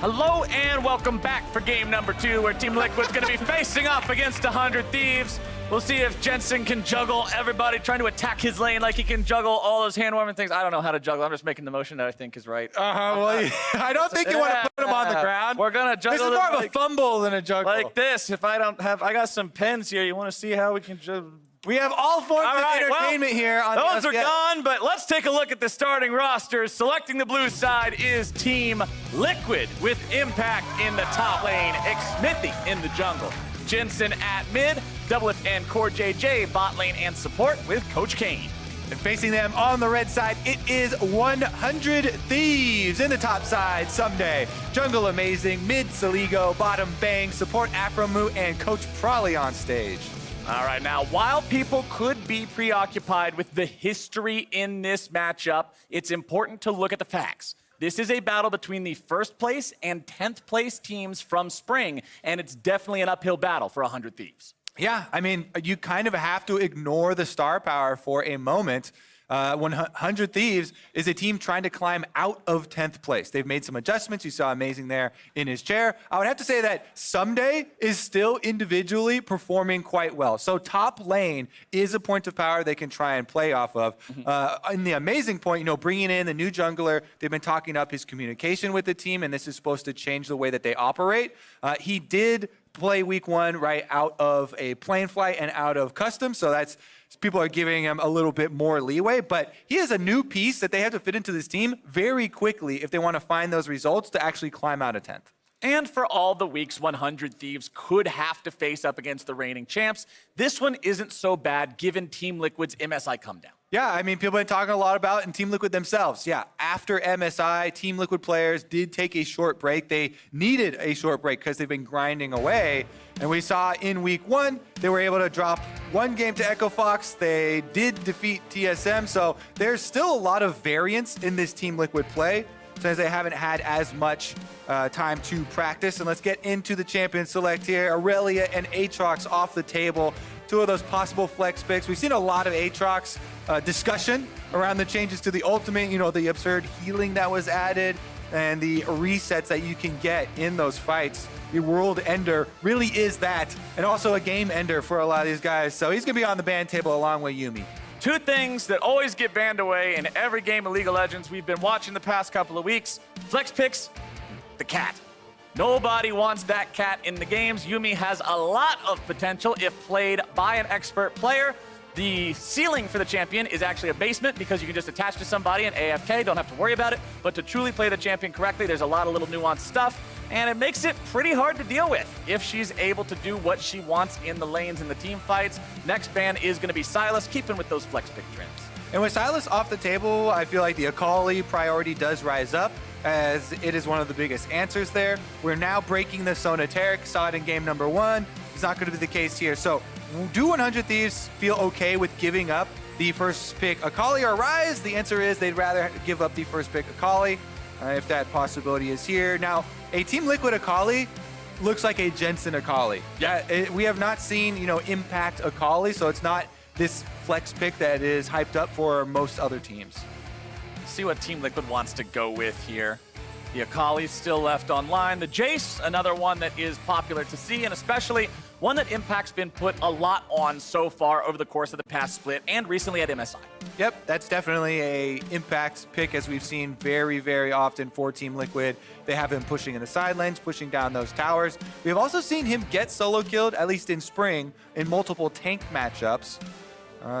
Hello and welcome back for game number 2, where Team Liquid's going to be facing off against 100 Thieves. We'll see if Jensen can juggle everybody trying to attack his lane like he can juggle all those hand-warming things. I don't know how to juggle. I'm just making the motion that I think is right. Well, I don't think you want to put him on the ground. We're going to juggle. This is more of a fumble than a juggle. Like this. If I don't have, I got some pens here. You want to see how we can juggle? We have all forms of entertainment here. Those are gone, but let's take a look at the starting rosters. Selecting the blue side is Team Liquid with Impact in the top lane, Xmithy in the jungle, Jensen at mid, Doublelift and Core JJ bot lane and support with Coach Kane. And facing them on the red side, it is 100 Thieves in the top side someday. Jungle Amazing, mid Saligo, bottom Bang, support Afromu, and Coach Prawley on stage. All right, now, while people could be preoccupied with the history in this matchup, it's important to look at the facts. This is a battle between the first place and 10th place teams from spring, and it's definitely an uphill battle for 100 Thieves. Yeah, I mean, you kind of have to ignore the star power for a moment. 100 Thieves is a team trying to climb out of 10th place. They've made some adjustments. You saw Amazing there in his chair. I would have to say that Someday is still individually performing quite well. So top lane is a point of power they can try and play off of. In the Amazing point, you know, bringing in the new jungler, they've been talking up his communication with the team, and this is supposed to change the way that they operate. He did play week 1 right out of a plane flight and out of custom, so that's people are giving him a little bit more leeway, but he is a new piece that they have to fit into this team very quickly if they want to find those results to actually climb out of 10th. And for all the weeks 100 Thieves could have to face up against the reigning champs, this one isn't so bad given Team Liquid's MSI come down. Yeah, I mean, people have been talking a lot about it in Team Liquid themselves. Yeah, after MSI, Team Liquid players did take a short break. They needed a short break because they've been grinding away. And we saw in week 1, they were able to drop 1 game to Echo Fox. They did defeat TSM, so there's still a lot of variance in this Team Liquid play, since they haven't had as much time to practice. And let's get into the champion select here. Aurelia and Aatrox off the table. 2 of those possible flex picks. We've seen a lot of Aatrox discussion around the changes to the ultimate, you know, the absurd healing that was added and the resets that you can get in those fights. The world ender really is that, and also a game ender for a lot of these guys. So he's gonna be on the ban table along with Yuumi. 2 things that always get banned away in every game of League of Legends we've been watching the past couple of weeks. Flex picks, the cat. Nobody wants that cat in the games. Yuumi has a lot of potential if played by an expert player. The ceiling for the champion is actually a basement because you can just attach to somebody and AFK, don't have to worry about it. But to truly play the champion correctly, there's a lot of little nuanced stuff, and it makes it pretty hard to deal with if she's able to do what she wants in the lanes and the team fights. Next ban is going to be Sylas, keeping with those flex pick trends. And with Sylas off the table, I feel like the Akali priority does rise up, as it is one of the biggest answers there. We're now breaking the Sonateric, saw it in game number 1. It's not going to be the case here. So do 100 Thieves feel okay with giving up the first pick Akali or Ryze? The answer is they'd rather give up the first pick Akali, if that possibility is here. Now, a Team Liquid Akali looks like a Jensen Akali. Yeah, we have not seen, you know, Impact Akali, so it's not this flex pick that is hyped up for most other teams. See what Team Liquid wants to go with here. The Akali's still left online. The Jace, another one that is popular to see, and especially one that Impact's been put a lot on so far over the course of the past split and recently at MSI. Yep, that's definitely a Impact pick, as we've seen very, very often for Team Liquid. They have him pushing in the side lanes, pushing down those towers. We've also seen him get solo killed, at least in spring, in multiple tank matchups.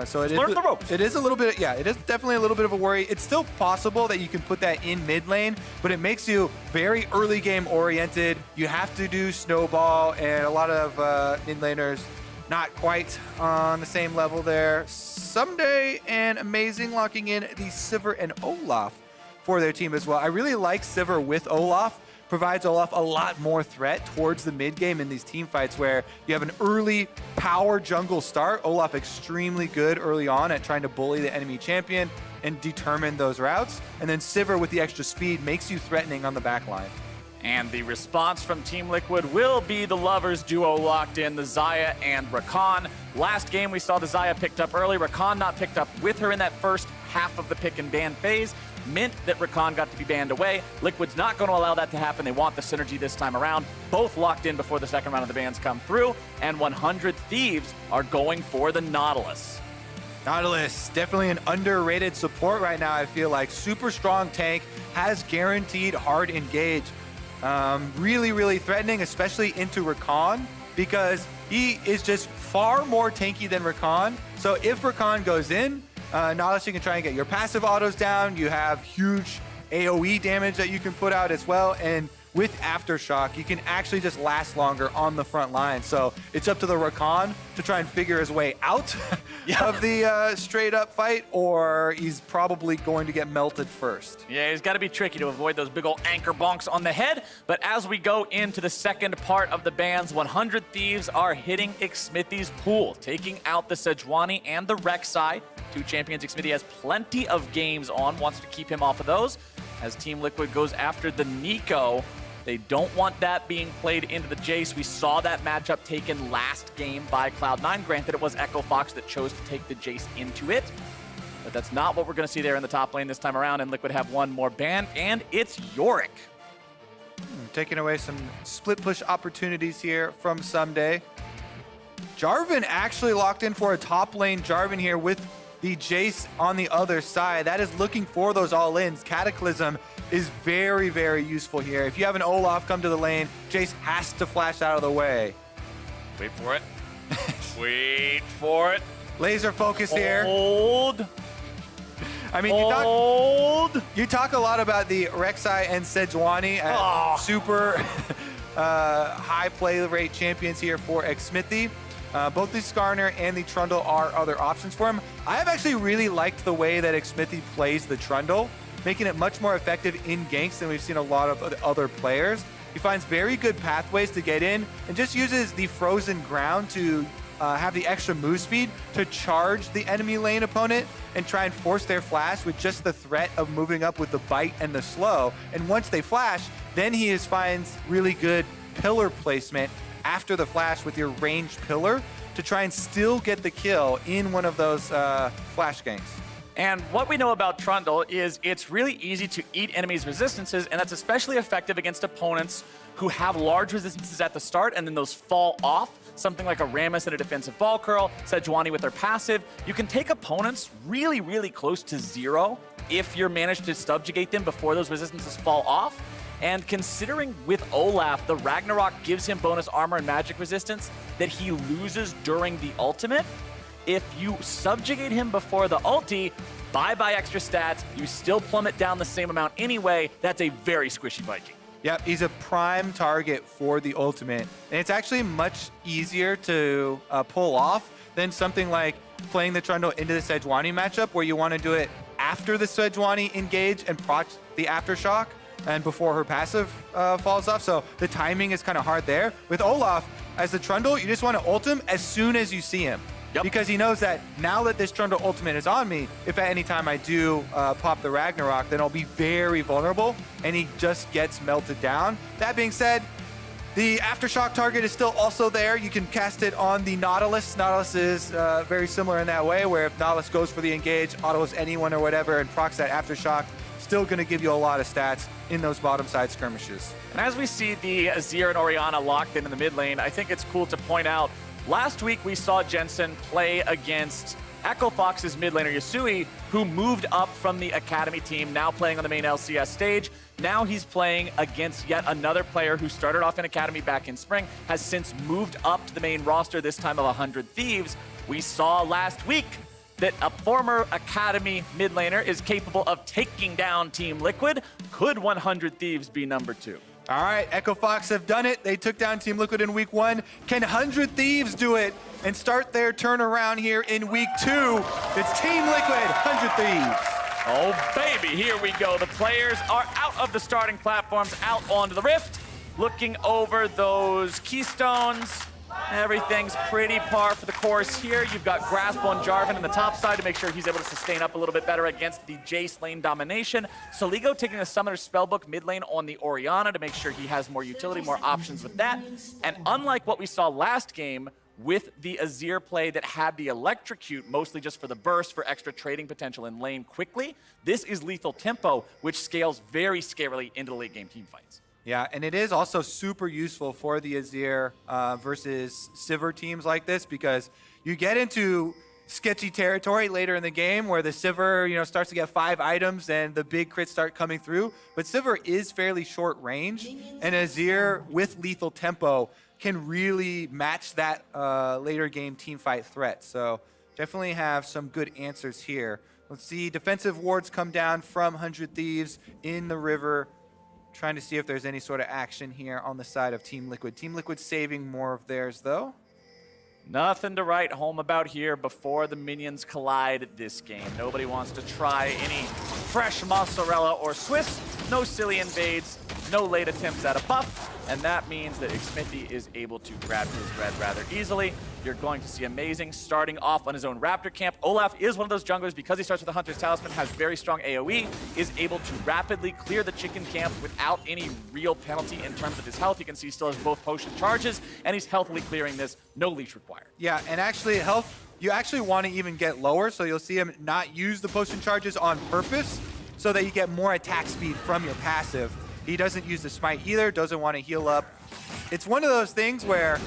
So it is a little bit, yeah, it is definitely a little bit of a worry. It's still possible that you can put that in mid lane, but it makes you very early game oriented. You have to do snowball, and a lot of mid laners not quite on the same level there. Someday and Amazing locking in the Sivir and Olaf for their team as well. I really like Sivir with Olaf. Provides Olaf a lot more threat towards the mid game in these team fights where you have an early power jungle start. Olaf extremely good early on at trying to bully the enemy champion and determine those routes. And then Sivir with the extra speed makes you threatening on the back line. And the response from Team Liquid will be the lovers duo locked in, the Xayah and Rakan. Last game we saw the Xayah picked up early, Rakan not picked up with her in that first half of the pick and ban phase. meant that Rakan got to be banned away. Liquid's not going to allow that to happen. They want the synergy this time around. Both locked in before the second round of the bans come through, and 100 Thieves are going for the Nautilus. Nautilus, definitely an underrated support right now, I feel like. Super strong tank, has guaranteed hard engage. Really, really threatening, especially into Rakan, because he is just far more tanky than Rakan. So if Rakan goes in, Nautilus, you can try and get your passive autos down. You have huge AoE damage that you can put out as well. And with Aftershock, you can actually just last longer on the front line. So it's up to the Rakan to try and figure his way out of the straight up fight, or he's probably going to get melted first. Yeah, he's got to be tricky to avoid those big old anchor bonks on the head. But as we go into the second part of the bans, 100 Thieves are hitting Xmithy's pool, taking out the Sejuani and the Rek'Sai. Two champions Xmithy has plenty of games on, wants to keep him off of those. As Team Liquid goes after the Nico, they don't want that being played into the Jace. We saw that matchup taken last game by Cloud9. Granted, it was Echo Fox that chose to take the Jace into it, but that's not what we're going to see there in the top lane this time around, and Liquid have one more ban, and it's Yorick. Taking away some split push opportunities here from Someday. Jarvan actually locked in for a top lane Jarvan here with the Jace on the other side. That is looking for those all-ins. Cataclysm is very, very useful here. If you have an Olaf come to the lane, Jace has to flash out of the way. Wait for it. Wait for it. Laser focus here. Hold. I mean, you talk a lot about the Rek'Sai and Sejuani as super high play rate champions here for Xmithy. Both the Skarner and the Trundle are other options for him. I have actually really liked the way that Xmithy plays the Trundle, making it much more effective in ganks than we've seen a lot of other players. He finds very good pathways to get in and just uses the frozen ground to have the extra move speed to charge the enemy lane opponent and try and force their flash with just the threat of moving up with the bite and the slow. And once they flash, then he finds really good pillar placement after the flash with your ranged pillar to try and still get the kill in one of those flash ganks. And what we know about Trundle is it's really easy to eat enemies' resistances, and that's especially effective against opponents who have large resistances at the start and then those fall off. Something like a Rammus and a defensive ball curl, Sejuani with their passive. You can take opponents really, really close to zero if you're managed to subjugate them before those resistances fall off. And considering with Olaf, the Ragnarok gives him bonus armor and magic resistance that he loses during the ultimate. If you subjugate him before the ulti, bye-bye extra stats, you still plummet down the same amount anyway. That's a very squishy Viking. Yep, he's a prime target for the ultimate. And it's actually much easier to pull off than something like playing the Trundle into the Sejuani matchup where you want to do it after the Sejuani engage and proc the Aftershock and before her passive falls off. So the timing is kind of hard there. With Olaf, as the Trundle, you just want to ult him as soon as you see him. Yep. Because he knows that now that this Trundle ultimate is on me, if at any time I do pop the Ragnarok, then I'll be very vulnerable, and he just gets melted down. That being said, the Aftershock target is still also there. You can cast it on the Nautilus. Nautilus is very similar in that way, where if Nautilus goes for the engage, autos anyone or whatever, and procs that Aftershock, still going to give you a lot of stats in those bottom side skirmishes. And as we see the Azir and Orianna locked in the mid lane, I think it's cool to point out last week, we saw Jensen play against Echo Fox's mid laner Yasui, who moved up from the Academy team, now playing on the main LCS stage. Now he's playing against yet another player who started off in Academy back in spring, has since moved up to the main roster, this time of 100 Thieves. We saw last week that a former Academy mid laner is capable of taking down Team Liquid. Could 100 Thieves be number 2? All right, Echo Fox have done it. They took down Team Liquid in week 1. Can 100 Thieves do it and start their turnaround here in week 2? It's Team Liquid, 100 Thieves. Oh, baby, here we go. The players are out of the starting platforms, out onto the Rift, looking over those keystones. Everything's pretty par for the course here. You've got Grasp on Jarvan on the top side to make sure he's able to sustain up a little bit better against the Jace lane domination. Soligo taking a Summoner's Spellbook mid lane on the Orianna to make sure he has more utility, more options with that. And unlike what we saw last game, with the Azir play that had the Electrocute, mostly just for the burst, for extra trading potential in lane quickly. This is lethal tempo, which scales very scarily into the late game team fights. Yeah, and it is also super useful for the Azir versus Sivir teams like this, because you get into sketchy territory later in the game where the Sivir, starts to get 5 items and the big crits start coming through. But Sivir is fairly short range, and Azir with lethal tempo can really match that later game team fight threat. So definitely have some good answers here. Let's see, defensive wards come down from 100 Thieves in the river. Trying to see if there's any sort of action here on the side of Team Liquid. Team Liquid saving more of theirs, though. Nothing to write home about here before the minions collide this game. Nobody wants to try any fresh mozzarella or Swiss. No silly invades, no late attempts at a buff. And that means that Xmithie is able to grab his red rather easily. You're going to see Amazing starting off on his own Raptor camp. Olaf is one of those junglers, because he starts with the Hunter's Talisman, has very strong AoE, is able to rapidly clear the chicken camp without any real penalty in terms of his health. You can see he still has both potion charges, and he's healthily clearing this, no leash required. Yeah, and actually health, you actually want to even get lower, so you'll see him not use the potion charges on purpose so that you get more attack speed from your passive. He doesn't use the smite either, doesn't want to heal up. It's one of those things where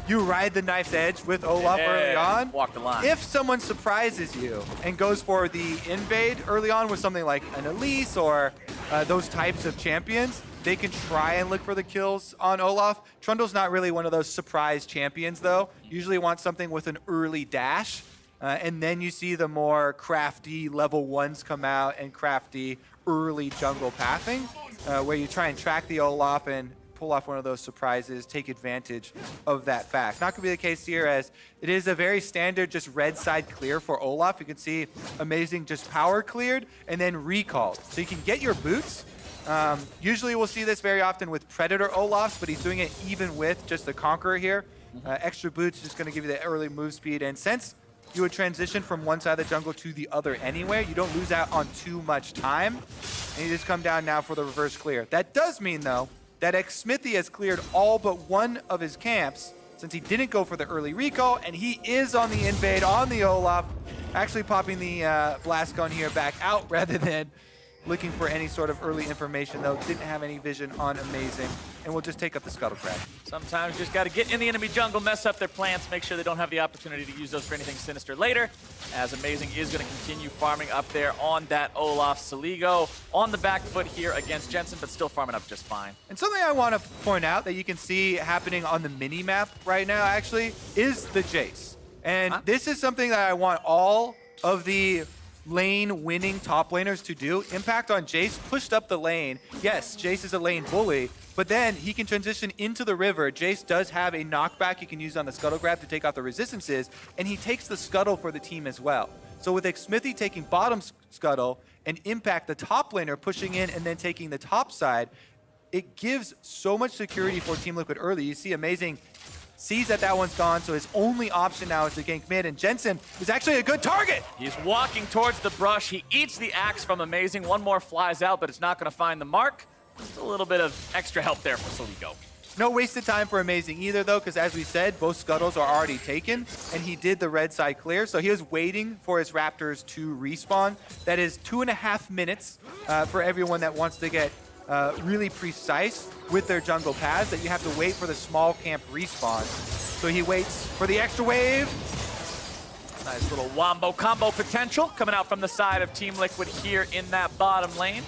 you ride the knife's edge with Olaf early on. Walk the line. If someone surprises you and goes for the invade early on with something like an Elise or those types of champions, they can try and look for the kills on Olaf. Trundle's not really one of those surprise champions, though. Usually want something with an early dash. And then you see the more crafty level 1s come out and crafty early jungle pathing, where you try and track the Olaf and pull off one of those surprises, take advantage of that fact. Not going to be the case here, as it is a very standard just red side clear for Olaf. You can see Amazing just power cleared and then recalled. So you can get your boots. Usually we'll see this very often with Predator Olafs, but he's doing it even with just the Conqueror here. Extra boots just going to give you the early move speed, and since you would transition from one side of the jungle to the other anyway, you don't lose out on too much time, and you just come down now for the reverse clear. That does mean, though, that Xmithie has cleared all but one of his camps, since he didn't go for the early recall, and he is on the invade on the Olaf, actually popping the blast gun here back out rather than looking for any sort of early information, though. Didn't have any vision on Amazing, and we'll just take up the Scuttle Crab. Sometimes you just got to get in the enemy jungle, mess up their plants, make sure they don't have the opportunity to use those for anything sinister later, as Amazing is going to continue farming up there on that Olaf. Saligo on the back foot here against Jensen, but still farming up just fine. And something I want to point out that you can see happening on the mini-map right now, actually, is the Jace. And this is something that I want all of the lane winning top laners to do. Impact on Jace pushed up the lane. Yes, Jace is a lane bully, but then he can transition into the river. Jace does have a knockback he can use on the Scuttle Grab to take out the resistances, and he takes the Scuttle for the team as well. So with Xmithie taking bottom Scuttle and Impact the top laner pushing in and then taking the top side, it gives so much security for Team Liquid early. You see Amazing sees that that one's gone, so his only option now is to gank mid, and Jensen is actually a good target. He's walking towards the brush. He eats the axe from Amazing. One more flies out, but it's not going to find the mark. Just a little bit of extra help there for Saligo. No wasted time for Amazing either, though, because as we said, both Scuttles are already taken, and he did the red side clear, so he was waiting for his Raptors to respawn. That is 2.5 minutes for everyone that wants to get really precise with their jungle paths, that you have to wait for the small camp respawn. So he waits for the extra wave. Nice little wombo combo potential coming out from the side of Team Liquid here in that bottom lane.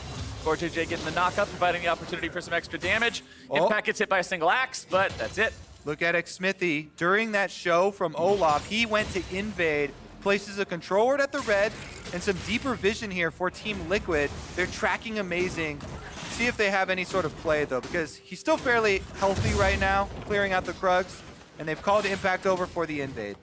JJ getting the knockup, providing the opportunity for some extra damage. Impact gets hit by a single axe, but that's it. Look at Xmithie. During that show from Olaf, he went to invade, places a control ward at the red, and some deeper vision here for Team Liquid. They're tracking Amazing. See if they have any sort of play, though, because he's still fairly healthy right now, clearing out the Krugs, and they've called Impact over for the invade.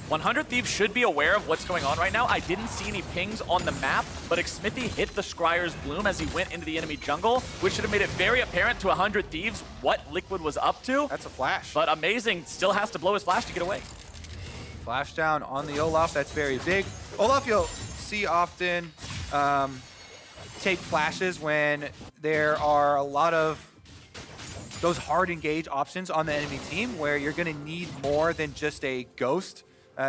100 Thieves should be aware of what's going on right now. I didn't see any pings on the map, but Xmithie hit the Scryer's Bloom as he went into the enemy jungle, which should have made it very apparent to 100 Thieves what Liquid was up to. That's a flash. But Amazing still has to blow his flash to get away. Flash down on the Olaf, that's very big. Olaf, you'll see often take flashes when there are a lot of those hard engage options on the enemy team where you're going to need more than just a Ghost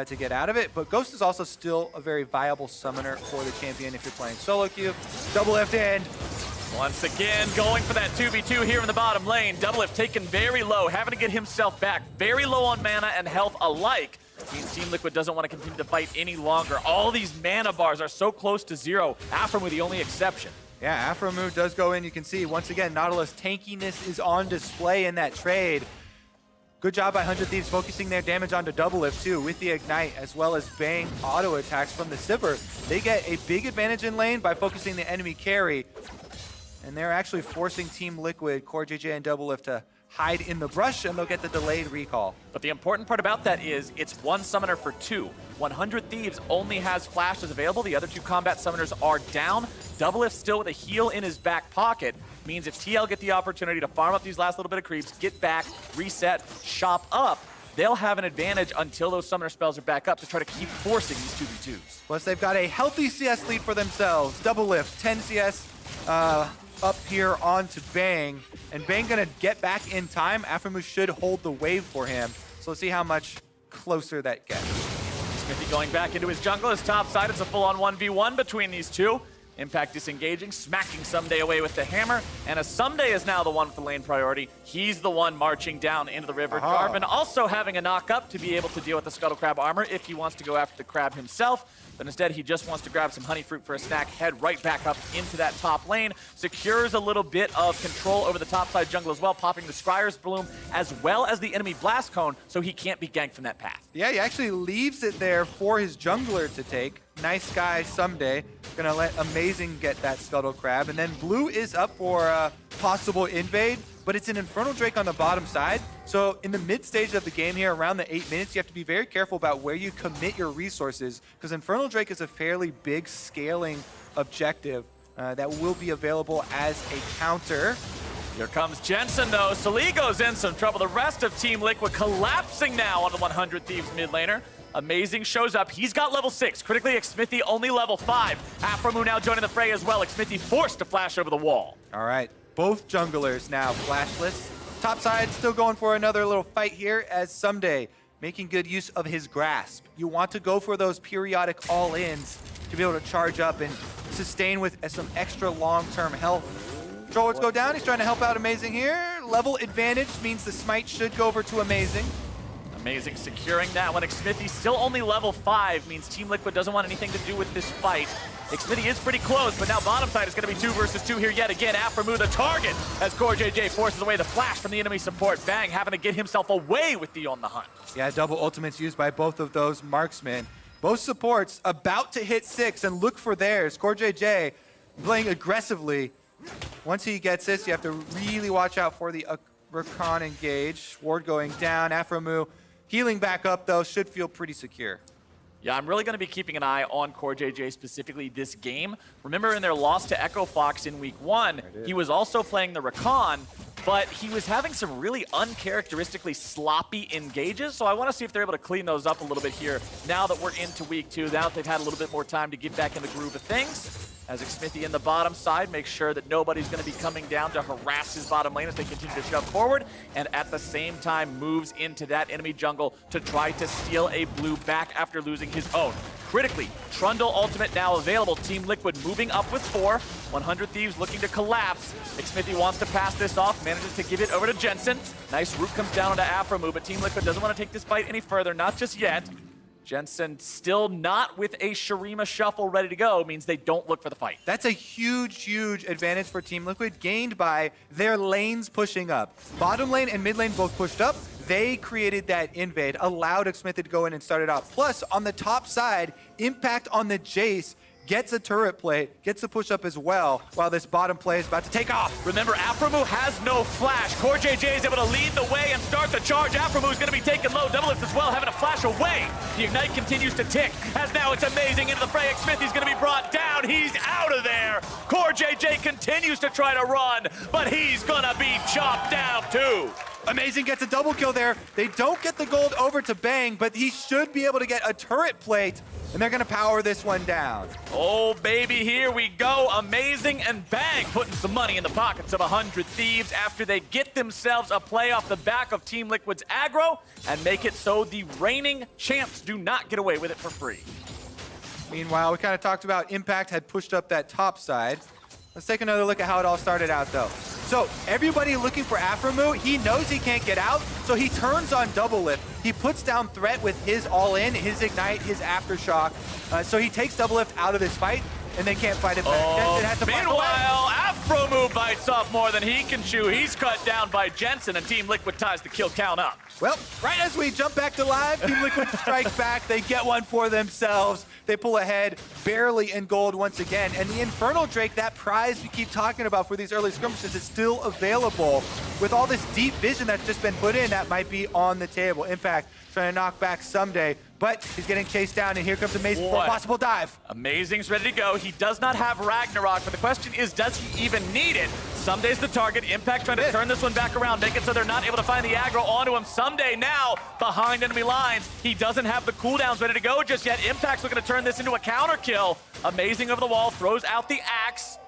to get out of it. But Ghost is also still a very viable summoner for the champion if you're playing solo queue. Double lift in. Once again, going for that 2v2 here in the bottom lane. Doublelift taken very low, having to get himself back. Very low on mana and health alike. Means Team Liquid doesn't want to continue to fight any longer. All these mana bars are so close to zero. Aphromoo the only exception. Yeah, Aphromoo does go in. You can see, once again, Nautilus tankiness is on display in that trade. Good job by 100 Thieves focusing their damage onto Doublelift too with the Ignite, as well as Bang auto attacks from the Sivir. They get a big advantage in lane by focusing the enemy carry. And they're actually forcing Team Liquid, CoreJJ and Doublelift to hide in the brush, and they'll get the delayed recall. But the important part about that is it's one summoner for two. 100 Thieves only has flashes available. The other two combat summoners are down. Doublelift still with a heal in his back pocket. Means if TL get the opportunity to farm up these last little bit of creeps, get back, reset, shop up, they'll have an advantage until those summoner spells are back up to try to keep forcing these 2v2s. Plus, they've got a healthy CS lead for themselves. Doublelift, 10 CS up here onto Bang. And Bang gonna get back in time. Aphromoo should hold the wave for him. So let's see how much closer that gets. Smithy going back into his jungle. His top side, it's a full-on 1v1 between these two. Impact disengaging, smacking Someday away with the hammer, and as Someday is now the one for lane priority, he's the one marching down into the river. Jarvan also having a knock-up to be able to deal with the Scuttle Crab armor if he wants to go after the crab himself, but instead he just wants to grab some honey fruit for a snack, head right back up into that top lane, secures a little bit of control over the top side jungle as well, popping the Scryer's Bloom as well as the enemy Blast Cone, so he can't be ganked from that path. Yeah, he actually leaves it there for his jungler to take. Nice guy Someday. Gonna let Amazing get that Scuttle Crab. And then Blue is up for a possible invade, but it's an Infernal Drake on the bottom side. So in the mid stage of the game here, around the 8 minutes, you have to be very careful about where you commit your resources, because Infernal Drake is a fairly big scaling objective that will be available as a counter. Here comes Jensen though. Soligo's in some trouble. The rest of Team Liquid collapsing now on the 100 Thieves mid laner. Amazing shows up. He's got level 6. Critically, Xmithy only level 5. Aphromoo now joining the fray as well. Xmithy forced to flash over the wall. All right, both junglers now flashless. Top side still going for another little fight here as Someday making good use of his grasp. You want to go for those periodic all-ins to be able to charge up and sustain with some extra long-term health. Controllers go down. He's trying to help out Amazing here. Level advantage means the smite should go over to Amazing. Amazing securing that one. Xmithy still only level 5, means Team Liquid doesn't want anything to do with this fight. Xmithy is pretty close, but now bottom side is going to be 2 versus 2 here yet again. Aphromoo the target as CoreJJ forces away the flash from the enemy support. Bang having to get himself away with the on the hunt. Yeah, double ultimates used by both of those marksmen. Both supports about to hit 6 and look for theirs. CoreJJ playing aggressively. Once he gets this, you have to really watch out for the Rakan engage. Ward going down. Aphromoo healing back up, though, should feel pretty secure. Yeah, I'm really going to be keeping an eye on CoreJJ specifically this game. Remember in their loss to Echo Fox in week 1, he was also playing the Rakan, but he was having some really uncharacteristically sloppy engages, so I want to see if they're able to clean those up a little bit here now that we're into week 2, now that they've had a little bit more time to get back in the groove of things. As Xmithy in the bottom side makes sure that nobody's going to be coming down to harass his bottom lane as they continue to shove forward, and at the same time moves into that enemy jungle to try to steal a blue back after losing his own. Critically, Trundle ultimate now available. Team Liquid moving up with 4. 100 Thieves looking to collapse. Xmithy wants to pass this off, manages to give it over to Jensen. Nice root comes down onto Aphromoo, but Team Liquid doesn't want to take this fight any further, not just yet. Jensen still not with a Shurima shuffle ready to go, means they don't look for the fight. That's a huge, huge advantage for Team Liquid, gained by their lanes pushing up. Bottom lane and mid lane both pushed up. They created that invade, allowed Xmithy to go in and start it out. Plus, on the top side, Impact on the Jace gets a turret play, gets a push up as well, while this bottom play is about to take off. Remember, Aphromoo has no flash. CoreJJ is able to lead the way and start the charge. Aphromoo is going to be taken low. Doublelift as well, having to flash away. The Ignite continues to tick, as now it's Amazing into the fray. Xmithy's going to be brought down. He's out of there. CoreJJ continues to try to run, but he's going to be chopped down too. Amazing gets a double kill there. They don't get the gold over to Bang, but he should be able to get a turret plate, and they're gonna power this one down. Oh, baby, here we go. Amazing and Bang putting some money in the pockets of 100 Thieves after they get themselves a play off the back of Team Liquid's aggro and make it so the reigning champs do not get away with it for free. Meanwhile, we kind of talked about Impact had pushed up that top side. Let's take another look at how it all started out, though. So everybody looking for Aframu, he knows he can't get out, so he turns on Double Lift. He puts down Threat with his all-in, his Ignite, his Aftershock. So he takes Double Lift out of this fight, and then can't fight it back. Jensen has to fight Meanwhile, Aframu bites off more than he can chew. He's cut down by Jensen, and Team Liquid ties the kill count up. Well, right as we jump back to live, Team Liquid strikes back. They get one for themselves. They pull ahead, barely in gold once again. And the Infernal Drake, that prize we keep talking about for these early skirmishes, is still available. With all this deep vision that's just been put in, that might be on the table. Impact trying to knock back Someday, but he's getting chased down, and here comes Amazing for a possible dive. Amazing's ready to go. He does not have Ragnarok, but the question is, does he even need it? Someday's the target. Impact trying to turn this one back around, make it so they're not able to find the aggro onto him. Someday now behind enemy lines. He doesn't have the cooldowns ready to go just yet. Impact's looking to turn this into a counter kill. Amazing over the wall, throws out the axe.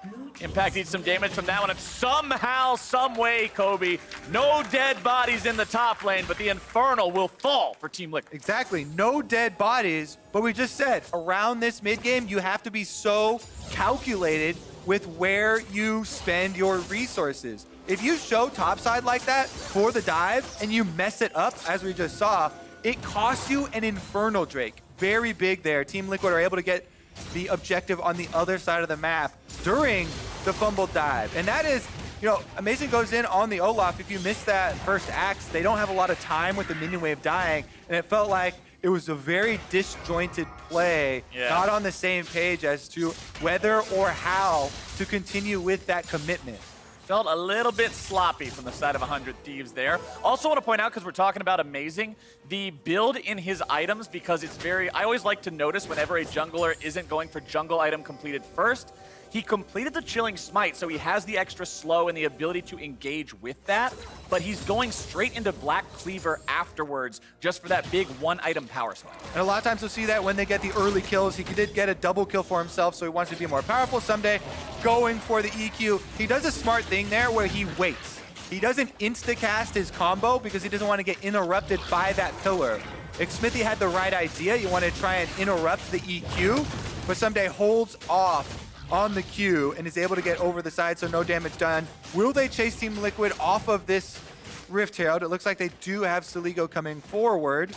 Impact needs some damage from that one, and somehow, some way, Kobe, no dead bodies in the top lane, but the Infernal will fall for Team Liquid. Exactly, no dead bodies, but we just said, around this mid game, you have to be so calculated with where you spend your resources. If you show topside like that for the dive, and you mess it up, as we just saw, it costs you an Infernal Drake. Very big there. Team Liquid are able to get the objective on the other side of the map during the fumbled dive. And that is, you know, Amazing goes in on the Olaf. If you miss that first axe, they don't have a lot of time with the minion wave dying. And it felt like it was a very disjointed play, not on the same page as to whether or how to continue with that commitment. Felt a little bit sloppy from the side of 100 Thieves there. Also want to point out, because we're talking about Amazing, the build in his items, because it's very, I always like to notice whenever a jungler isn't going for jungle item completed first, he completed the Chilling Smite, so he has the extra slow and the ability to engage with that, but he's going straight into Black Cleaver afterwards just for that big one-item power spike. And a lot of times we'll see that when they get the early kills. He did get a double kill for himself, so he wants to be more powerful someday. Going for the EQ. He does a smart thing there where he waits. He doesn't insta-cast his combo because he doesn't want to get interrupted by that pillar. If Smithy had the right idea, you want to try and interrupt the EQ, but someday holds off on the Q and is able to get over the side, so no damage done. Will they chase Team Liquid off of this Rift Herald? It looks like they do have Saligo coming forward.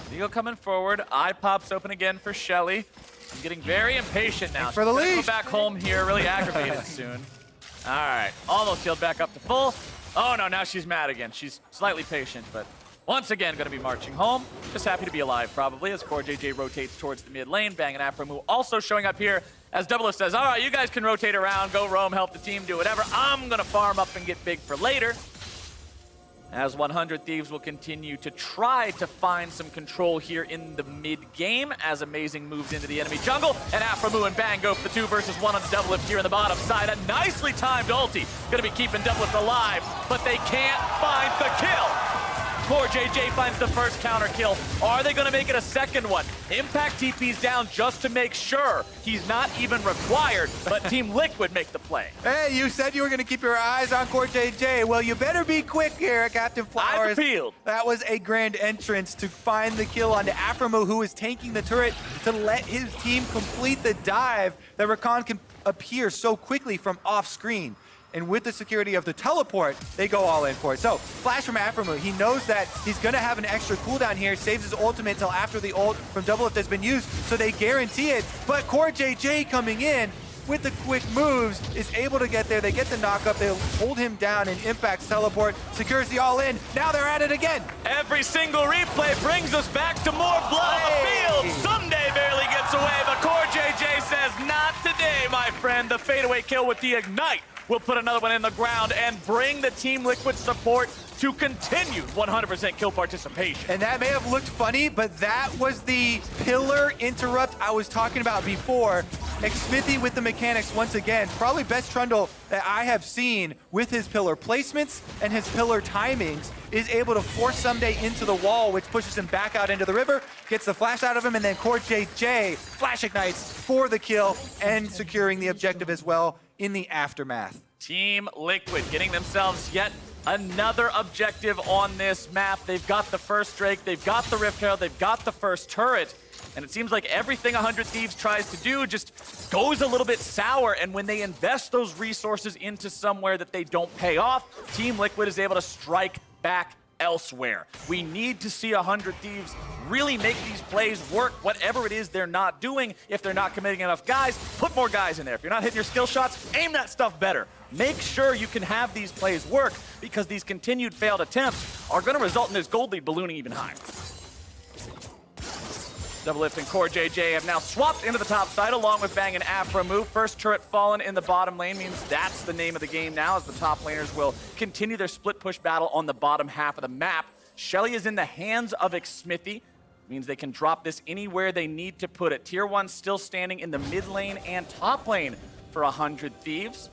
Saligo coming forward. Eye pops open again for Shelly. I'm getting very impatient now. For the lead. Go back home here, really aggravated soon. All right, almost healed back up to full. Oh no, now she's mad again. She's slightly patient, but once again going to be marching home. Just happy to be alive, probably, as Core JJ rotates towards the mid lane. Bang and Aframu also showing up here, as Double Lift says, all right, you guys can rotate around, go roam, help the team, do whatever. I'm going to farm up and get big for later. As 100 Thieves will continue to try to find some control here in the mid-game, as Amazing moves into the enemy jungle, and Aframu and Bang go for the 2 versus 1 on Double Lift here in the bottom side. A nicely timed ulti, going to be keeping Double Lift alive, but they can't find the kill. Core JJ finds the first counter kill. Are they going to make it a second one? Impact TP's down just to make sure he's not even required, but Team Liquid make the play. Hey, you said you were going to keep your eyes on Core JJ. Well, you better be quick here, Captain Flowers. I've appealed. That was a grand entrance to find the kill onto Aframu, who is tanking the turret to let his team complete the dive that Rakan can appear so quickly from off screen. And with the security of the teleport, they go all in for it. So, flash from Aframu. He knows that he's going to have an extra cooldown here, saves his ultimate until after the ult from Double Lift has been used, so they guarantee it. But Core JJ coming in with the quick moves is able to get there. They get the knock up, they hold him down, and Impact's teleport secures the all-in. Now they're at it again. Every single replay brings us back to more blood on the field. Someday barely gets away, but Core JJ says, not today, my friend. The fadeaway kill with the Ignite will put another one in the ground and bring the Team Liquid support to continued 100% kill participation. And that may have looked funny, but that was the pillar interrupt I was talking about before. Xmithy with the mechanics once again. Probably best Trundle that I have seen with his pillar placements and his pillar timings, is able to force Someday into the wall, which pushes him back out into the river, gets the flash out of him, and then CoreJJ flash ignites for the kill and securing the objective as well in the aftermath. Team Liquid getting themselves yet another objective on this map. They've got the first Drake, they've got the Rift Herald, they've got the first turret. And it seems like everything 100 Thieves tries to do just goes a little bit sour. And when they invest those resources into somewhere that they don't pay off, Team Liquid is able to strike back elsewhere. We need to see 100 Thieves really make these plays work, whatever it is they're not doing. If they're not committing enough guys, put more guys in there. If you're not hitting your skill shots, aim that stuff better. Make sure you can have these plays work, because these continued failed attempts are going to result in this gold lead ballooning even higher. Doublelift and CoreJJ have now swapped into the top side along with Bang and Afro. First turret fallen in the bottom lane means that's the name of the game now, as the top laners will continue their split push battle on the bottom half of the map. Shelly is in the hands of Xmithy. Means they can drop this anywhere they need to put it. Tier 1 still standing in the mid lane and top lane for 100 Thieves.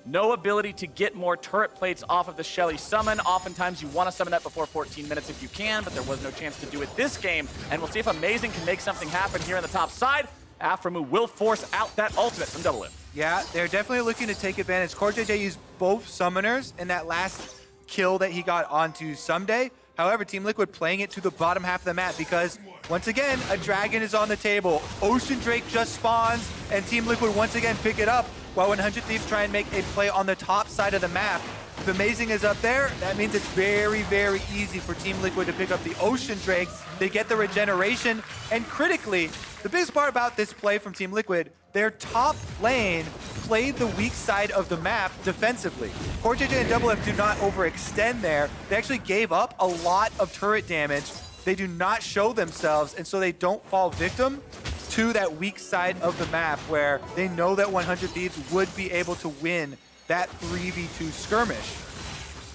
No ability to get more turret plates off of the Shelly summon. Oftentimes you want to summon that before 14 minutes if you can, but there was no chance to do it this game. And we'll see if Amazing can make something happen here on the top side. Aframu will force out that ultimate from Doublelift. Yeah, they're definitely looking to take advantage. CoreJJ used both summoners in that last kill that he got onto Someday. However, Team Liquid playing it to the bottom half of the map because, once again, a dragon is on the table. Ocean Drake just spawns, and Team Liquid once again pick it up, while 100 Thieves try and make a play on the top side of the map. If Amazing is up there, that means it's very, very easy for Team Liquid to pick up the Ocean Drake. They get the regeneration, and critically, the biggest part about this play from Team Liquid, their top lane played the weak side of the map defensively. CoreJJ and Doublelift do not overextend there. They actually gave up a lot of turret damage. They do not show themselves, and so they don't fall victim to that weak side of the map where they know that 100 Thieves would be able to win that 3v2 skirmish.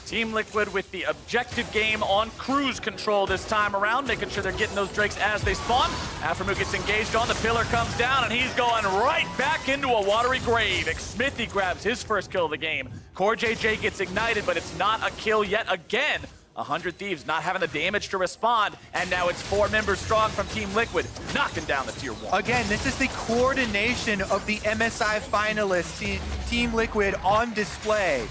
Team Liquid with the objective game on cruise control this time around, making sure they're getting those Drakes as they spawn. Aframu gets engaged on, the pillar comes down, and he's going right back into a watery grave. Xmithy grabs his first kill of the game. CoreJJ gets ignited, but it's not a kill yet again. 100 Thieves not having the damage to respond, and now it's 4 members strong from Team Liquid, knocking down the Tier 1. Again, this is the coordination of the MSI finalists, Team Liquid on display.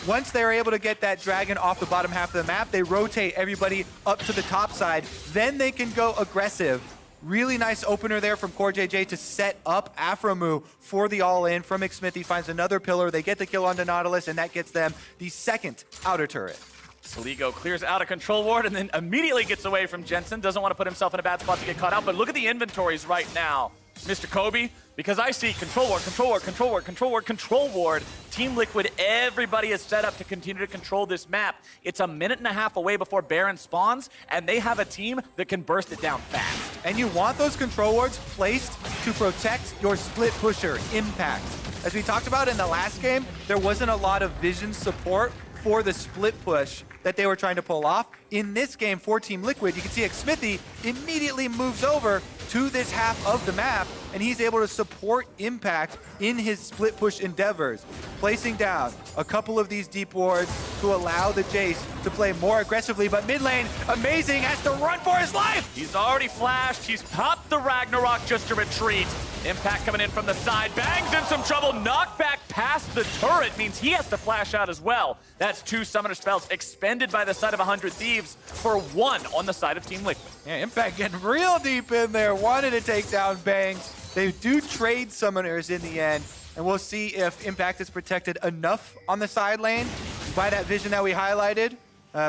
Once they're able to get that dragon off the bottom half of the map, they rotate everybody up to the top side, then they can go aggressive. Really nice opener there from CoreJJ to set up Aframu for the all-in from Xmithy. Finds another pillar, they get the kill onto Nautilus, and that gets them the second outer turret. Saligo clears out a control ward and then immediately gets away from Jensen. Doesn't want to put himself in a bad spot to get caught out, but look at the inventories right now, Mr. Kobe, because I see control ward, control ward, control ward, control ward, control ward. Team Liquid, everybody is set up to continue to control this map. It's a minute and a half away before Baron spawns, and they have a team that can burst it down fast. And you want those control wards placed to protect your split pusher, Impact. As we talked about in the last game, there wasn't a lot of vision support for the split push that they were trying to pull off. In this game for Team Liquid, you can see Xmithy immediately moves over to this half of the map, and he's able to support Impact in his split push endeavors, placing down a couple of these deep wards to allow the Jace to play more aggressively, but mid lane, Amazing has to run for his life! He's already flashed, he's popped the Ragnarok just to retreat. Impact coming in from the side, Bang's in some trouble, knocked back past the turret, means he has to flash out as well. That's 2 summoner spells expended by the side of 100 Thieves for 1 on the side of Team Liquid. Yeah, Impact getting real deep in there, wanted to take down Bang. They do trade summoners in the end, and we'll see if Impact is protected enough on the side lane by that vision that we highlighted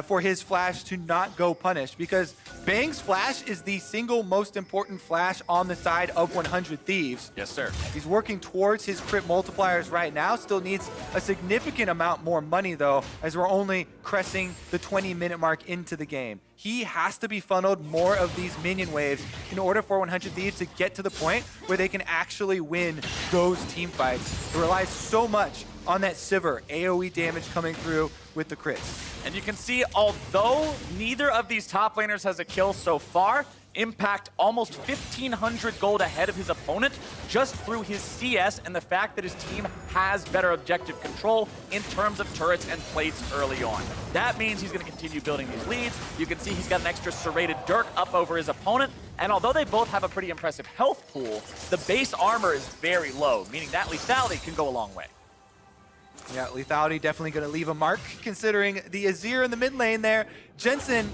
for his flash to not go punished, because Bang's flash is the single most important flash on the side of 100 Thieves. Yes, sir. He's working towards his crit multipliers right now. Still needs a significant amount more money, though, as we're only cressing the 20-minute mark into the game. He has to be funneled more of these minion waves in order for 100 Thieves to get to the point where they can actually win those team fights. It relies so much on that Sivir AoE damage coming through with the crits. And you can see, although neither of these top laners has a kill so far, Impact almost 1,500 gold ahead of his opponent just through his CS and the fact that his team has better objective control in terms of turrets and plates early on. That means he's going to continue building these leads. You can see he's got an extra serrated Dirk up over his opponent, and although they both have a pretty impressive health pool, the base armor is very low, meaning that lethality can go a long way. Yeah, lethality definitely going to leave a mark, considering the Azir in the mid lane there. Jensen,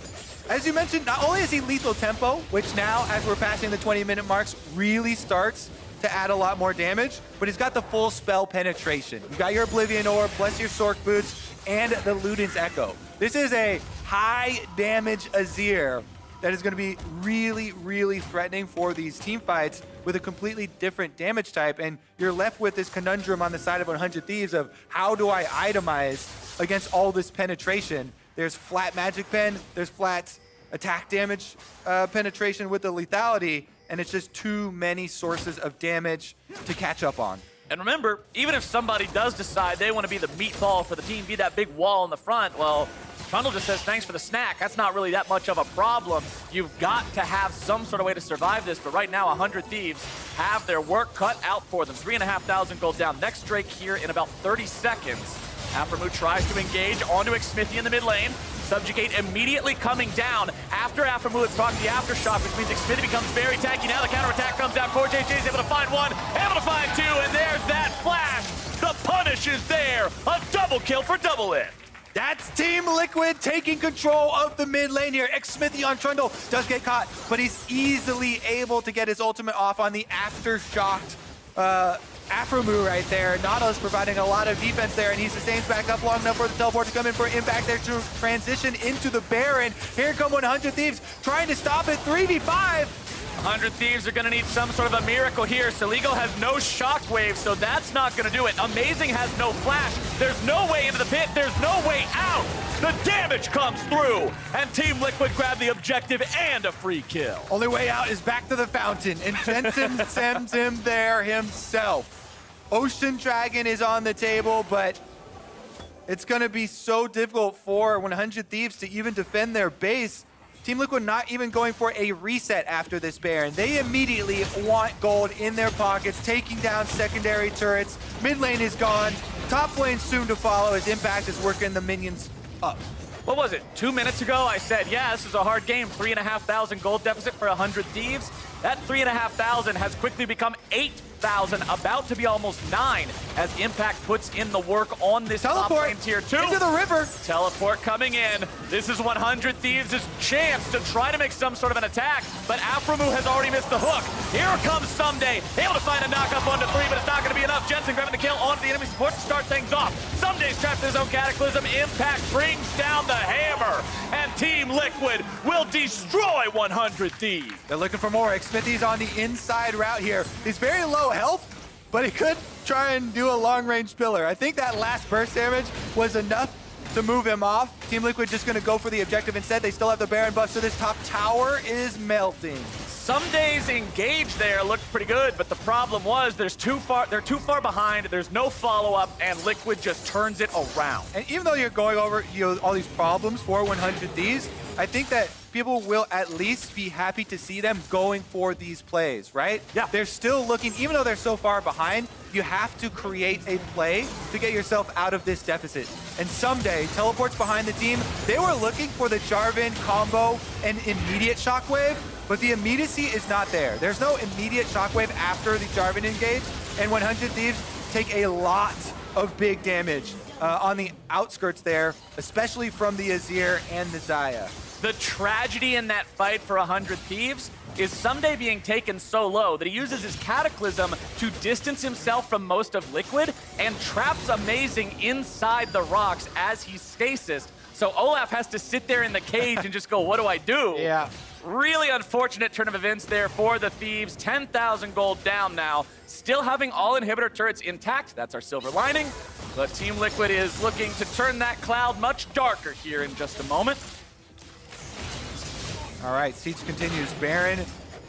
as you mentioned, not only is he lethal tempo, which now, as we're passing the 20-minute marks, really starts to add a lot more damage, but he's got the full spell penetration. You got your Oblivion Orb, plus your Sork Boots, and the Luden's Echo. This is a high damage Azir that is going to be really, really threatening for these team fights with a completely different damage type, and you're left with this conundrum on the side of 100 Thieves of how do I itemize against all this penetration? There's flat magic pen, there's flat attack damage penetration with the lethality, and it's just too many sources of damage to catch up on. And remember, even if somebody does decide they want to be the meatball for the team, be that big wall in the front, well, Trundle just says, thanks for the snack. That's not really that much of a problem. You've got to have some sort of way to survive this, but right now, 100 Thieves have their work cut out for them. 3,500 gold down. Next Drake here in about 30 seconds. Aphromoo tries to engage onto Xmithie in the mid lane. Subjugate immediately coming down after Aphromoo had procced the Aftershock, which means Xmithie becomes very tanky. Now the counterattack comes down. CoreJJ is able to find one, able to find two, and there's that flash. The punish is there. A double kill for Double It. That's Team Liquid taking control of the mid lane here. Xmithie on Trundle does get caught, but he's easily able to get his ultimate off on the Aftershocked Aphromoo right there. Nautilus providing a lot of defense there, and he sustains back up long enough for the teleport to come in for impact there to transition into the Baron. Here come 100 Thieves trying to stop it. 3v5. 100 Thieves are going to need some sort of a miracle here. Saligo has no shockwave, so that's not going to do it. Amazing has no flash. There's no way into the pit. There's no way out. The damage comes through, and Team Liquid grab the objective and a free kill. Only way out is back to the fountain, and Jensen sends him there himself. Ocean Dragon is on the table, but it's going to be so difficult for 100 Thieves to even defend their base. Team Liquid not even going for a reset after this Baron. They immediately want gold in their pockets, taking down secondary turrets. Mid lane is gone. Top lane soon to follow as Impact is working the minions up. What was it, 2 minutes ago? I said, yeah, this is a hard game. 3,500 gold deficit for 100 Thieves. That 3,500 has quickly become 8,000, about to be almost 9, as Impact puts in the work on this top lane tier 2. Into the river. Teleport coming in. This is 100 Thieves' chance to try to make some sort of an attack, but Aphromoo has already missed the hook. Here comes Someday, able to find a knock-up onto 3, but it's not going to be enough. Jensen grabbing the kill onto the enemy support to start things off. Someday's trapped in his own Cataclysm. Impact brings down the hammer, and Team Liquid will destroy 100 Thieves. They're looking for more. Xmithie's on the inside route here. He's very low health, but he could try and do a long-range pillar. I think that last burst damage was enough to move him off. Team Liquid just going to go for the objective instead. They still have the Baron buff, so this top tower is melting. Someday's engage there looked pretty good, but the problem was they're too far behind, there's no follow-up, and Liquid just turns it around. And even though you're going over all these problems for 100 Thieves, I think that people will at least be happy to see them going for these plays, right? Yeah. They're still looking, even though they're so far behind, you have to create a play to get yourself out of this deficit. And Someday teleports behind the team. They were looking for the Jarvan combo and immediate shockwave, but the immediacy is not there. There's no immediate shockwave after the Jarvan engage, and 100 Thieves take a lot of big damage on the outskirts there, especially from the Azir and the Xayah. The tragedy in that fight for 100 Thieves is Someday being taken so low that he uses his Cataclysm to distance himself from most of Liquid and traps Amazing inside the rocks as he stasis. So Olaf has to sit there in the cage and just go, what do I do? Yeah. Really unfortunate turn of events there for the Thieves. 10,000 gold down now. Still having all inhibitor turrets intact. That's our silver lining. But Team Liquid is looking to turn that cloud much darker here in just a moment. All right, siege continues. Baron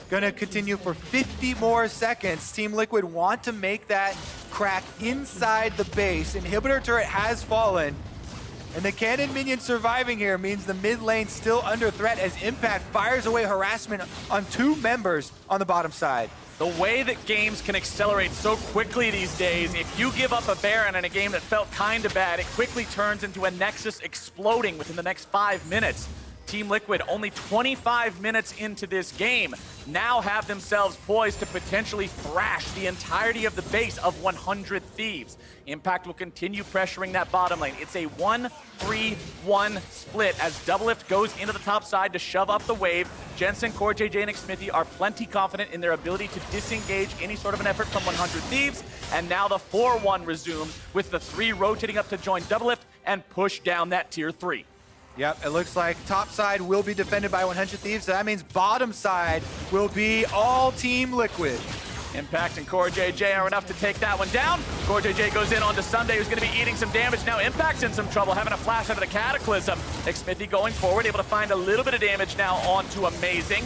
gonna continue for 50 more seconds. Team Liquid want to make that crack inside the base. Inhibitor turret has fallen. And the cannon minion surviving here means the mid lane still under threat as Impact fires away harassment on 2 members on the bottom side. The way that games can accelerate so quickly these days, if you give up a Baron in a game that felt kind of bad, it quickly turns into a Nexus exploding within the next 5 minutes. Team Liquid, only 25 minutes into this game, now have themselves poised to potentially thrash the entirety of the base of 100 Thieves. Impact will continue pressuring that bottom lane. It's a 1-3-1 split as Doublelift goes into the top side to shove up the wave. Jensen, CoreJJ, and Xmithy are plenty confident in their ability to disengage any sort of an effort from 100 Thieves. And now the 4-1 resumes with the 3 rotating up to join Doublelift and push down that tier 3. Yep, it looks like top side will be defended by 100 Thieves, so that means bottom side will be all Team Liquid. Impact and CoreJJ are enough to take that one down. CoreJJ goes in onto Sunday, who's going to be eating some damage. Now Impact's in some trouble, having a flash out of the Cataclysm. Xmithy going forward, able to find a little bit of damage now onto Amazing.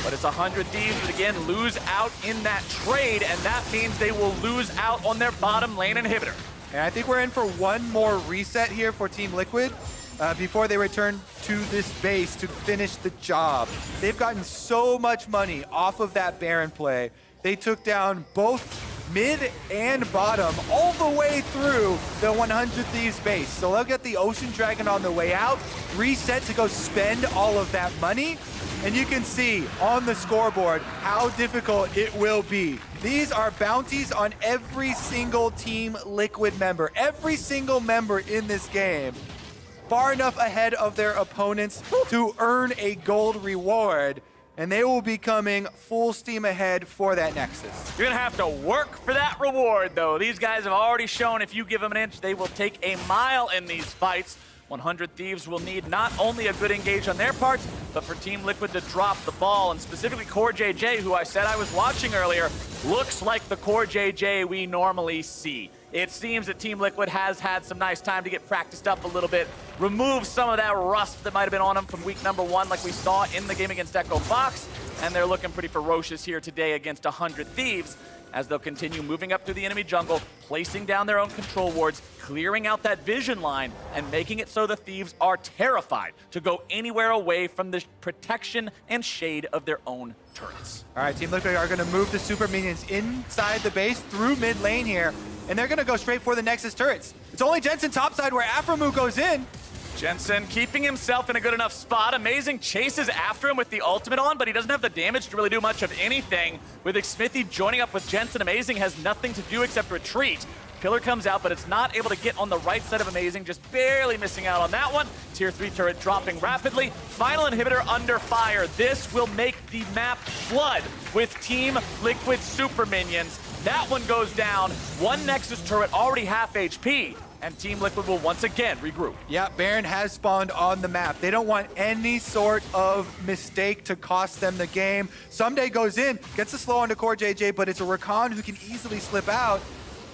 But it's 100 Thieves that again lose out in that trade, and that means they will lose out on their bottom lane inhibitor. And I think we're in for one more reset here for Team Liquid. Before they return to this base to finish the job. They've gotten so much money off of that Baron play. They took down both mid and bottom all the way through the 100 Thieves base. So they'll get the Ocean Dragon on the way out, reset to go spend all of that money. And you can see on the scoreboard how difficult it will be. These are bounties on every single Team Liquid member, every single member in this game. Far enough ahead of their opponents to earn a gold reward, and they will be coming full steam ahead for that Nexus. You're gonna have to work for that reward, though. These guys have already shown if you give them an inch, they will take a mile in these fights. 100 Thieves will need not only a good engage on their part, but for Team Liquid to drop the ball, and specifically CoreJJ, who I said I was watching earlier, looks like the CoreJJ we normally see. It seems that Team Liquid has had some nice time to get practiced up a little bit, remove some of that rust that might have been on them from week number 1 like we saw in the game against Echo Fox, and they're looking pretty ferocious here today against 100 Thieves as they'll continue moving up through the enemy jungle, placing down their own control wards, clearing out that vision line, and making it so the Thieves are terrified to go anywhere away from the protection and shade of their own turrets. All right, Team Liquid are going to move the super minions inside the base through mid lane here, and they're going to go straight for the Nexus turrets. It's only Jensen topside where Aframu goes in. Jensen keeping himself in a good enough spot. Amazing chases after him with the ultimate on, but he doesn't have the damage to really do much of anything. With Xmithy joining up with Jensen, Amazing has nothing to do except retreat. Pillar comes out, but it's not able to get on the right side of Amazing, just barely missing out on that one. Tier 3 turret dropping rapidly. Final inhibitor under fire. This will make the map flood with Team Liquid super minions. That one goes down. One Nexus turret already half HP. And Team Liquid will once again regroup. Yeah, Baron has spawned on the map. They don't want any sort of mistake to cost them the game. Someday goes in, gets the slow onto CoreJJ, but it's a Rakan who can easily slip out.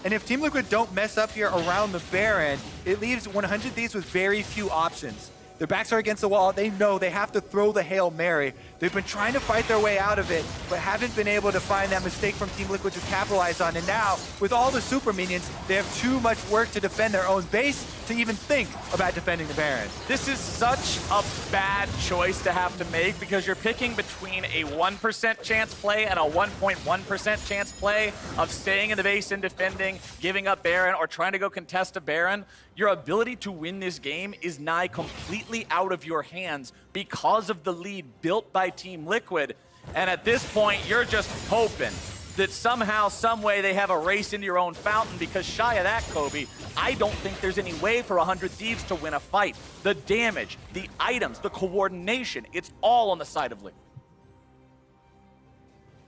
And if Team Liquid don't mess up here around the Baron, it leaves 100 Thieves with very few options. Their backs are against the wall. They know they have to throw the Hail Mary. They've been trying to fight their way out of it, but haven't been able to find that mistake from Team Liquid to capitalize on. And now, with all the super minions, they have too much work to defend their own base to even think about defending the Baron. This is such a bad choice to have to make because you're picking between a 1% chance play and a 1.1% chance play of staying in the base and defending, giving up Baron, or trying to go contest a Baron. Your ability to win this game is nigh completely out of your hands because of the lead built by Team Liquid. And at this point, you're just hoping that somehow, some way they have a race into your own fountain, because shy of that, Kobe, I don't think there's any way for 100 Thieves to win a fight. The damage, the items, the coordination, it's all on the side of Liquid.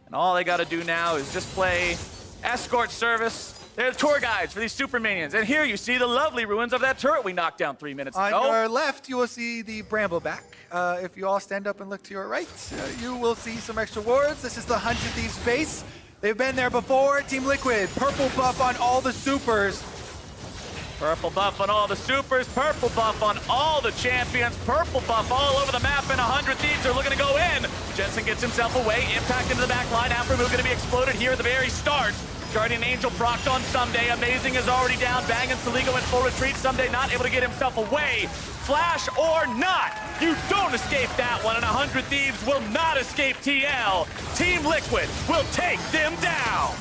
And all they gotta do now is just play escort service. They're the tour guides for these super minions. And here you see the lovely ruins of that turret we knocked down 3 minutes ago. On your left, you will see the Brambleback. If you all stand up and look to your right, you will see some extra wards. This is the 100 Thieves base. They've been there before. Team Liquid, purple buff on all the supers. Purple buff on all the supers, purple buff on all the champions, purple buff all over the map, and 100 Thieves are looking to go in. Jensen gets himself away, Impact into the back line, Aframu going to be exploded here at the very start. Guardian Angel procced on Someday. Amazing is already down. Bang and Saligo in full retreat. Someday not able to get himself away. Flash or not, you don't escape that one, and 100 Thieves will not escape TL. Team Liquid will take them down.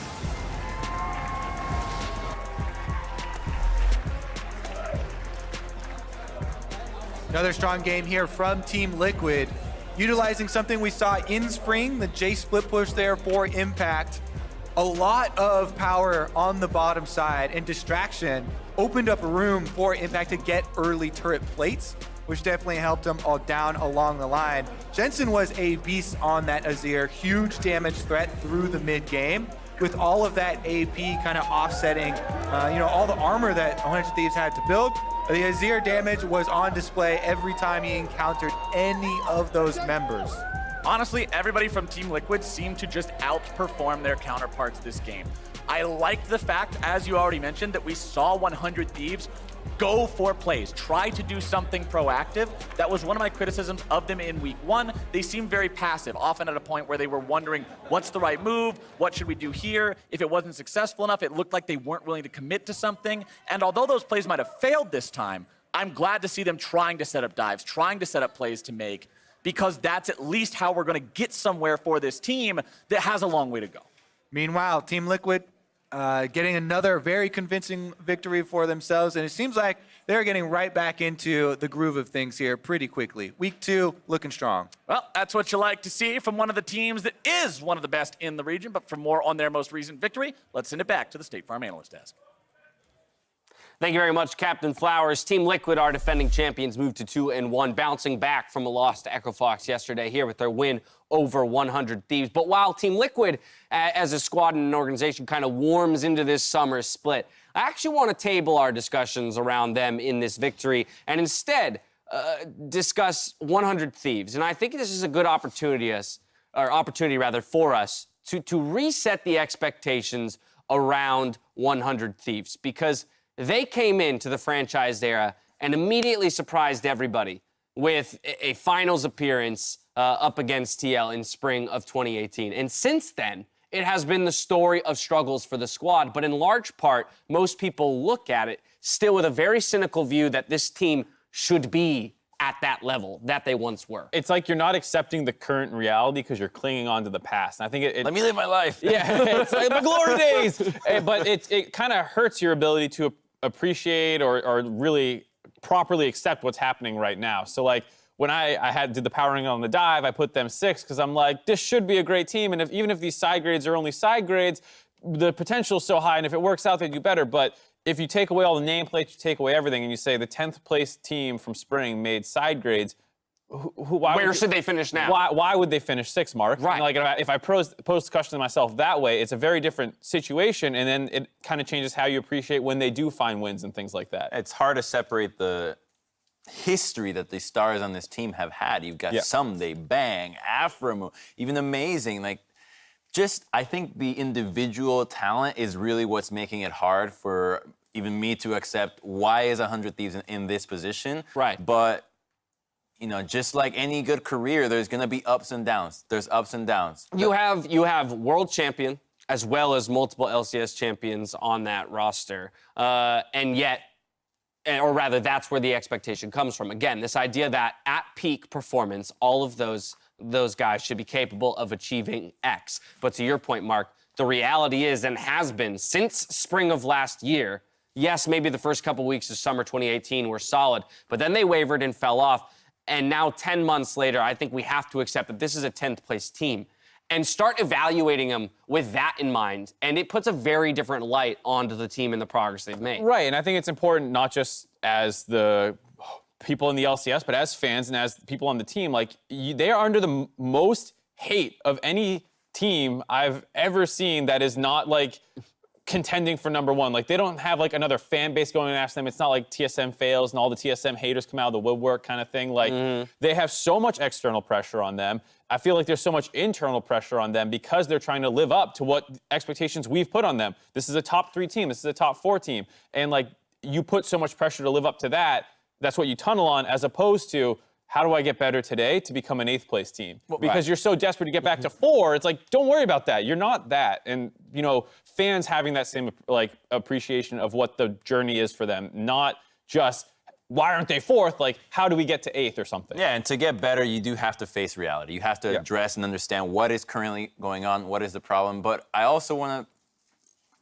Another strong game here from Team Liquid, utilizing something we saw in spring, the J split push there for Impact. A lot of power on the bottom side, and distraction opened up a room for Impact to get early turret plates, which definitely helped them all down along the line. Jensen was a beast on that Azir, huge damage threat through the mid game, with all of that AP kind of offsetting, all the armor that 100 Thieves had to build. The Azir damage was on display every time he encountered any of those members. Honestly, everybody from Team Liquid seemed to just outperform their counterparts this game. I liked the fact, as you already mentioned, that we saw 100 Thieves go for plays, try to do something proactive. That was one of my criticisms of them in week one. They seemed very passive, often at a point where they were wondering, what's the right move? What should we do here? If it wasn't successful enough, it looked like they weren't willing to commit to something. And although those plays might have failed this time, I'm glad to see them trying to set up dives, trying to set up plays to make, because that's at least how we're going to get somewhere for this team that has a long way to go. Meanwhile, Team Liquid getting another very convincing victory for themselves, and it seems like they're getting right back into the groove of things here pretty quickly. Week 2, looking strong. Well, that's what you like to see from one of the teams that is one of the best in the region, but for more on their most recent victory, let's send it back to the State Farm Analyst Desk. Thank you very much, Captain Flowers. Team Liquid, our defending champions, moved to 2-1, bouncing back from a loss to Echo Fox yesterday here with their win over 100 Thieves. But while Team Liquid, as a squad and an organization, kind of warms into this summer split, I actually want to table our discussions around them in this victory and instead discuss 100 Thieves. And I think this is a good opportunity for us to reset the expectations around 100 Thieves, because they came into the franchise era and immediately surprised everybody with a finals appearance up against TL in spring of 2018. And since then, it has been the story of struggles for the squad. But in large part, most people look at it still with a very cynical view that this team should be at that level that they once were. It's like you're not accepting the current reality because you're clinging on to the past. And I think it Let me live my life. Yeah, it's like my glory days. But it kind of hurts your ability to appreciate or really properly accept what's happening right now. So like when I did the powering on the dive, I put them 6 because I'm like, this should be a great team. And even if these side grades are only side grades, the potential is so high. And if it works out, they do better. But if you take away all the nameplates, you take away everything, and you say the 10th place team from spring made side grades, where should they finish now? Why would they finish 6, Mark? Right. And like if I pose the question to myself that way, it's a very different situation, and then it kind of changes how you appreciate when they do find wins and things like that. It's hard to separate the history that the stars on this team have had. You've got Someday, Bang, Aframu, even Amazing. Like, I think the individual talent is really what's making it hard for even me to accept why is 100 Thieves in this position. Right. But just like any good career, there's going to be ups and downs. There's ups and downs. You have world champion as well as multiple LCS champions on that roster. And yet, or rather, that's where the expectation comes from. Again, this idea that at peak performance, all of those guys should be capable of achieving X. But to your point, Mark, the reality is, and has been since spring of last year, yes, maybe the first couple weeks of summer 2018 were solid, but then they wavered and fell off. And now 10 months later, I think we have to accept that this is a 10th place team and start evaluating them with that in mind. And it puts a very different light onto the team and the progress they've made. Right, and I think it's important not just as the people in the LCS, but as fans and as people on the team. Like, they are under the most hate of any team I've ever seen that is not, like, contending for number 1. Like, they don't have like another fan base going after them. It's not like TSM fails and all the TSM haters come out of the woodwork kind of thing. Like, they have so much external pressure on them. I feel like there's so much internal pressure on them because they're trying to live up to what expectations we've put on them. This is a top 3 team. This is a top 4 team. And like, you put so much pressure to live up to that, that's what you tunnel on, as opposed to how do I get better today to become an 8th place team? Because you're so desperate to get back to 4, it's like, don't worry about that. You're not that. And, you know, fans having that same, like, appreciation of what the journey is for them, not just, why aren't they 4th? Like, how do we get to 8th or something? Yeah, and to get better, you do have to face reality. You have to address and understand what is currently going on, what is the problem. But I also want to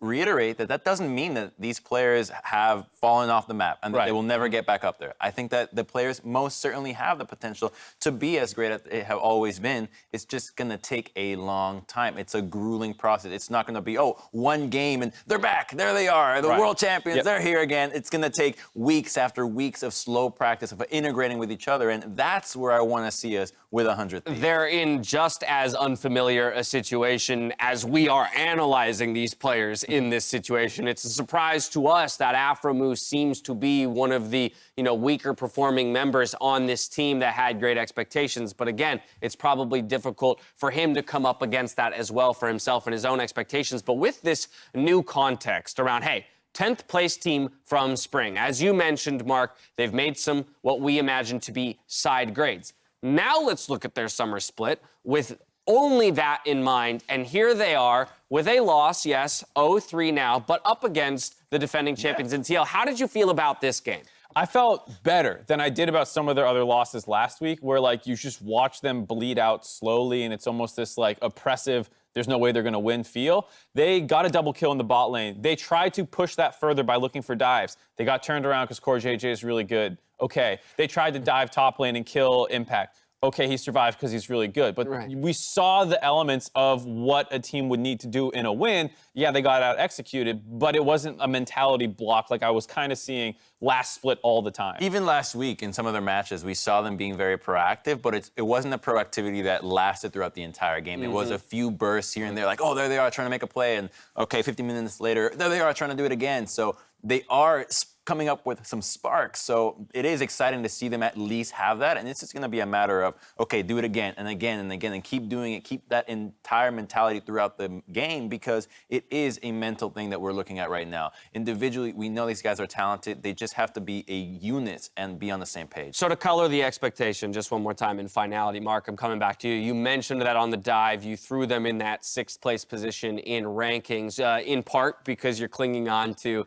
reiterate that doesn't mean that these players have fallen off the map and that they will never get back up there. I think that the players most certainly have the potential to be as great as they have always been. It's just going to take a long time. It's a grueling process. It's not going to be, oh, one game and they're back. There they are. The world champions. They're here again. It's going to take weeks after weeks of slow practice, of integrating with each other. And that's where I want to see us with 100 Thieves. They're in just as unfamiliar a situation as we are analyzing these players in this situation. It's a surprise to us that Aframu seems to be one of the, weaker performing members on this team that had great expectations. But again, it's probably difficult for him to come up against that as well for himself and his own expectations. But with this new context around, hey, 10th place team from spring. As you mentioned, Mark, they've made some what we imagine to be side grades. Now let's look at their summer split with only that in mind, and here they are with a loss, yes, 0-3 now, but up against the defending champions in TL. How did you feel about this game? I felt better than I did about some of their other losses last week, where, like, you just watch them bleed out slowly, and it's almost this, like, oppressive, there's no way they're going to win feel. They got a double kill in the bot lane. They tried to push that further by looking for dives. They got turned around because Core JJ is really good. Okay. They tried to dive top lane and kill Impact. Okay, he survived because he's really good. But we saw the elements of what a team would need to do in a win. Yeah, they got out executed, but it wasn't a mentality block like I was kind of seeing last split all the time. Even last week in some of their matches, we saw them being very proactive, but it wasn't a proactivity that lasted throughout the entire game. It was a few bursts here and there, like, oh, there they are trying to make a play, and okay, 50 minutes later, there they are trying to do it again. So they are coming up with some sparks. So it is exciting to see them at least have that. And it's just going to be a matter of, okay, do it again and again and again and keep doing it. Keep that entire mentality throughout the game, because it is a mental thing that we're looking at right now. Individually, we know these guys are talented. They just have to be a unit and be on the same page. So to color the expectation just one more time in finality, Mark, I'm coming back to you. You mentioned that on the dive, you threw them in that 6th place position in rankings, in part because you're clinging on to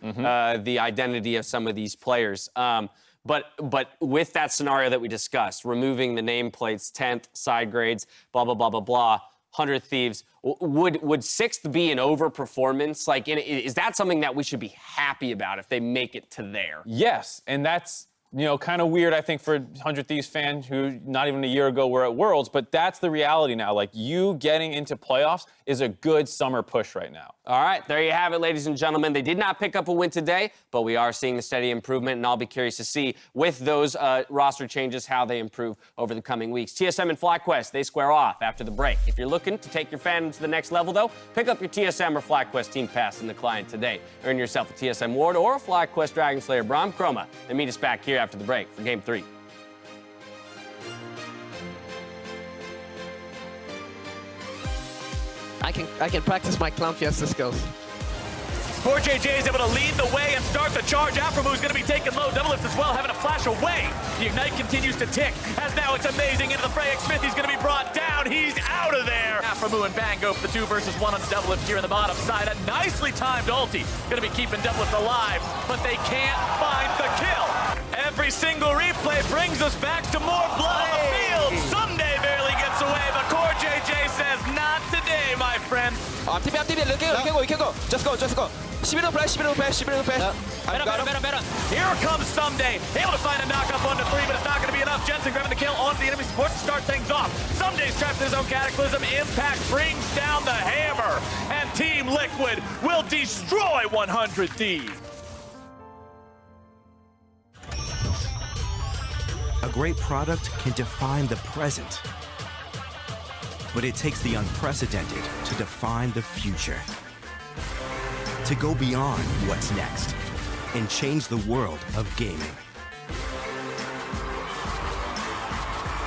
the identity of some of these players. But with that scenario that we discussed, removing the nameplates, 10th, side grades, blah, blah, blah, blah, blah, 100 Thieves, would 6th be an overperformance? Like, is that something that we should be happy about if they make it to there? Yes, and that's, kind of weird, I think, for 100 Thieves fans who not even a year ago were at Worlds, but that's the reality now. Like, you getting into playoffs is a good summer push right now. All right, there you have it, ladies and gentlemen. They did not pick up a win today, but we are seeing the steady improvement, and I'll be curious to see with those roster changes how they improve over the coming weeks. TSM and FlyQuest, they square off after the break. If you're looking to take your fandom to the next level, though, pick up your TSM or FlyQuest Team Pass in the client today. Earn yourself a TSM Ward or a FlyQuest Dragon Slayer Braum Chroma, and meet us back here after the break for Game 3. I can practice my Clown Fiesta skills. Core JJ is able to lead the way and start the charge. Aframu's going to be taken low. Doublelift as well, having a flash away. The Ignite continues to tick, as now it's amazing into the fray. Smith, he's going to be brought down. He's out of there. Aframu and Bang go for the 2 versus 1 on Doublelift here in the bottom side. A nicely timed ulti. Going to be keeping Doublelift alive, but they can't find the kill. Every single replay brings us back to more blood on the field. Someday barely gets away, but Core JJ says, not today, my friend. TP, you can go. Just go. 11 flash. Better. Here comes Someday. Able to find a knock-up 1-3, but it's not going to be enough. Jensen grabbing the kill onto the enemy support to start things off. Someday's trapped in his own cataclysm. Impact brings down the hammer, and Team Liquid will destroy 100 Thieves. A great product can define the present, but it takes the unprecedented to define the future. To go beyond what's next and change the world of gaming.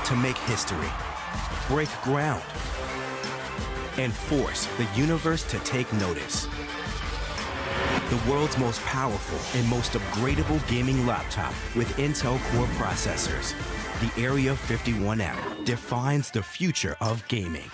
To make history, break ground, and force the universe to take notice. The world's most powerful and most upgradable gaming laptop with Intel Core processors. The Area 51M defines the future of gaming.